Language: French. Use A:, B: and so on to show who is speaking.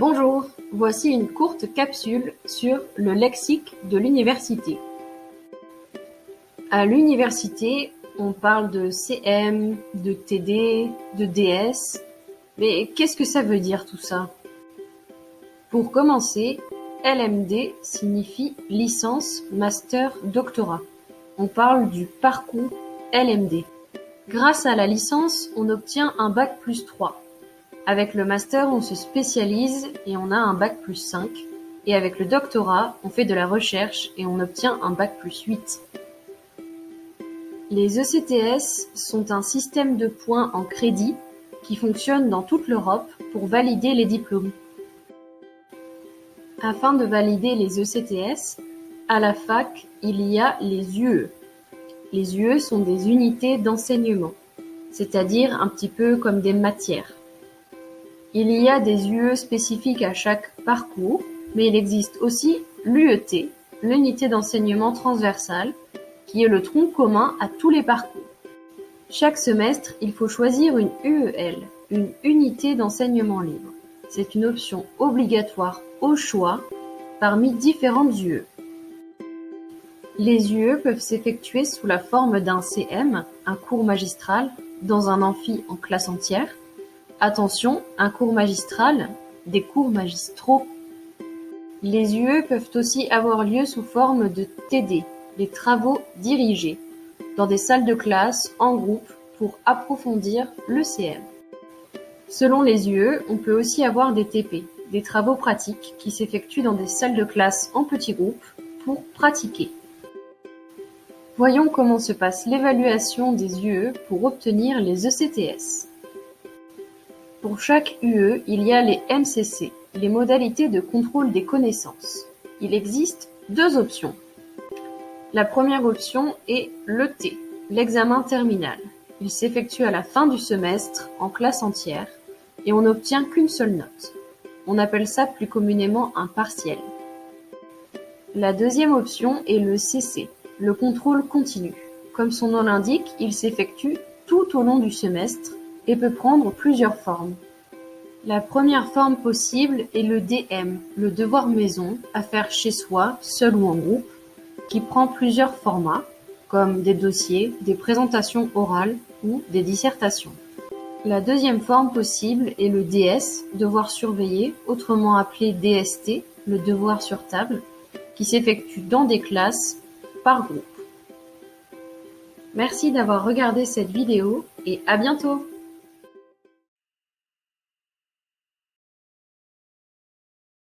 A: Bonjour, voici une courte capsule sur le lexique de l'université. À l'université, on parle de CM, de TD, de DS, mais qu'est-ce que ça veut dire tout ça? Pour commencer, LMD signifie licence, master, doctorat. On parle du parcours LMD. Grâce à la licence, on obtient un bac+3. Avec le master, on se spécialise et on a un bac+5. Et avec le doctorat, on fait de la recherche et on obtient un bac+8. Les ECTS sont un système de points en crédit qui fonctionne dans toute l'Europe pour valider les diplômes. Afin de valider les ECTS, à la fac, il y a les UE. Les UE sont des unités d'enseignement, c'est-à-dire un petit peu comme des matières. Il y a des UE spécifiques à chaque parcours, mais il existe aussi l'UET, l'unité d'enseignement transversale, qui est le tronc commun à tous les parcours. Chaque semestre, il faut choisir une UEL, une unité d'enseignement libre. C'est une option obligatoire au choix parmi différentes UE. Les UE peuvent s'effectuer sous la forme d'un CM, un cours magistral, dans un amphi en classe entière. Attention, un cours magistral, des cours magistraux. Les UE peuvent aussi avoir lieu sous forme de TD, les travaux dirigés, dans des salles de classe, en groupe, pour approfondir le CM. Selon les UE, on peut aussi avoir des TP, des travaux pratiques qui s'effectuent dans des salles de classe en petits groupes pour pratiquer. Voyons comment se passe l'évaluation des UE pour obtenir les ECTS. Pour chaque UE, il y a les MCC, les modalités de contrôle des connaissances. Il existe deux options. La première option est l'ET, l'examen terminal. Il s'effectue à la fin du semestre, en classe entière, et on n'obtient qu'une seule note. On appelle ça plus communément un partiel. La deuxième option est le CC, le contrôle continu. Comme son nom l'indique, il s'effectue tout au long du semestre et peut prendre plusieurs formes. La première forme possible est le DM, le devoir maison, à faire chez soi, seul ou en groupe, qui prend plusieurs formats, comme des dossiers, des présentations orales ou des dissertations. La deuxième forme possible est le DS, devoir surveiller, autrement appelé DST, le devoir sur table, qui s'effectue dans des classes, par groupe. Merci d'avoir regardé cette vidéo et à bientôt!